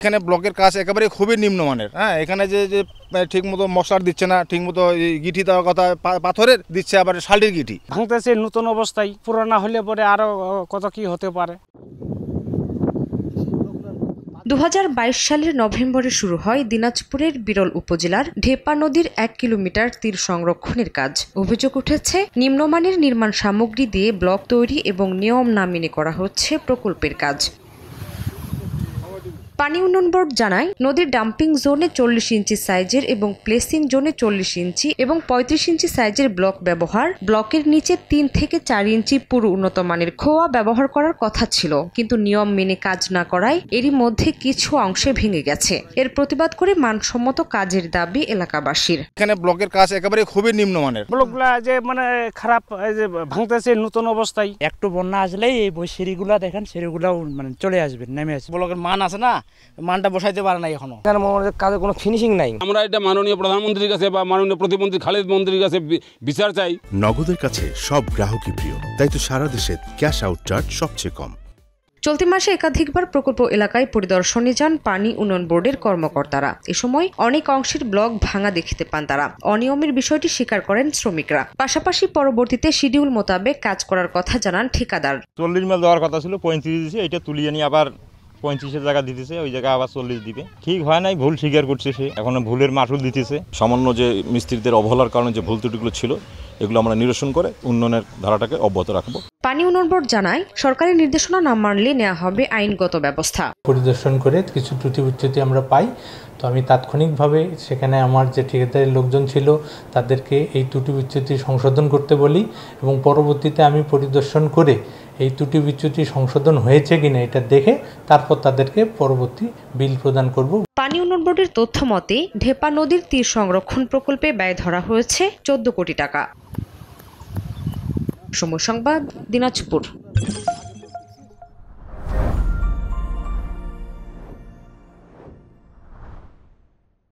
এখানে ব্লকের কাজ একেবারে খুবই নিম্নমানের। হ্যাঁ, এখানে যে ঠিকমতো মশলার দিচ্ছে না, ঠিকমতো গিঠি দেওয়ার কথা পাথরের দিচ্ছে, আবার শালটির গিঠি ভাঙতেছে নতুন অবস্থায়, পুরানা হলে পরে আরো কত কি হতে পারে। 2022 সালের নভেম্বরে শুরু হয় দিনাজপুরের বিরল উপজেলার ঢেপা নদীর 1 কিলোমিটার তীর সংরক্ষণের কাজ। অভিযোগ উঠেছে, নিম্নমানের নির্মাণ সামগ্রী দিয়ে ব্লক তৈরি এবং নিয়ম না মেনে করা হচ্ছে প্রকল্পের কাজ। পানি উন্নয়ন বোর্ড জানায়, নদীর ডাম্পিং জোনে 40 ইঞ্চি সাইজের এবং প্লেসিং জোনে 40 ইঞ্চি এবং 35 ইঞ্চি সাইজের ব্লক ব্যবহার, ব্লকের নিচে 3 থেকে 4 ইঞ্চি পুরো উন্নত মানের খোয়া ব্যবহার করার কথা ছিল, কিন্তু নিয়ম মেনে কাজ না করায় এরই মধ্যে কিছু অংশে ভেঙে গেছে। এর প্রতিবাদ করে মানসম্মত কাজের দাবি এলাকাবাসীর। এখানে ব্লকের কাজ একেবারে খুবই নিম্নমানের। ব্লকগুলা যে খারাপ, যে ভাঙতেছে নতুন অবস্থায়। একটু বন্যা আসলেই এই সিঁড়িগুলা দেখেন, সিঁড়িগুলাও নেমে আসবে। ব্লকের মান আছে না, মানটা বসাইতে পারে না এখনো। কাজে কোনো ফিনিশিং নাই। আমরা এটা মাননীয় প্রধানমন্ত্রীর কাছে বা মাননীয় প্রতিমন্ত্রী খালেদ মন্ত্রীর কাছে বিচার চাই। নগদের কাছে সব গ্রাহকই প্রিয়, তাই তো সারা দেশে ক্যাশ আউট চার্জ সবচেয়ে কম। চলতি মাসে একাধিকবার প্রকল্প এলাকায় পরিদর্শনে যান পানি উন্নয়ন বোর্ডের কর্মকর্তারা। এ সময় অনেক অংশের ব্লক ভাঙা দেখতে পান তারা। অনিয়মের বিষয়টি স্বীকার করেন শ্রমিকরা। পাশাপাশি পরবর্তীতে শিডিউল মোতাবেক কাজ করার কথা জানান ঠিকাদার। 40 মেল দেওয়ার কথা ছিল, 35 দিয়েছে, এটা তুলিয়ে নিয়ে আবার 35-এর জায়গা দিতেছে, ওই জায়গায় আবার 40 দিবে। ঠিক হয় নাই, ভুল স্বীকার করছে সে, এখন ভুলের মাসুল দিতেছে। সামান্য যে মিস্ত্রিদের অবহেলার কারণে যে ভুল ত্রুটিগুলো ছিল, এগুলো আমরা নিরসন করে উন্নয়নের ধারাটাকে অব্যাহত রাখবো। পানি উন্নয়ন বোর্ড জানায়, সরকারি নির্দেশনা না মানলে নেওয়া হবে আইনগত ব্যবস্থা। পরিদর্শন করে কিছু ত্রুটি বিচ্যুতি আমরা পাই, তো আমি তাৎক্ষণিকভাবে সেখানে আমার যে ঠিকাদারের লোকজন ছিল তাদেরকে এই ত্রুটি বিচ্যুতি সংশোধন করতে বলি এবং পরবর্তীতে আমি পরিদর্শন করে এই ত্রুটি বিচ্যুতি সংশোধন হয়েছে কিনা এটা দেখে তারপর তাদেরকে পরবর্তী বিল প্রদান করব। পানি উন্নয়ন বোর্ডের তথ্য মতে, ঢেপা নদীর তীর সংরক্ষণ প্রকল্পে ব্যয় ধরা হয়েছে 14 কোটি টাকা। সময় সংবাদ, দিনাজপুর।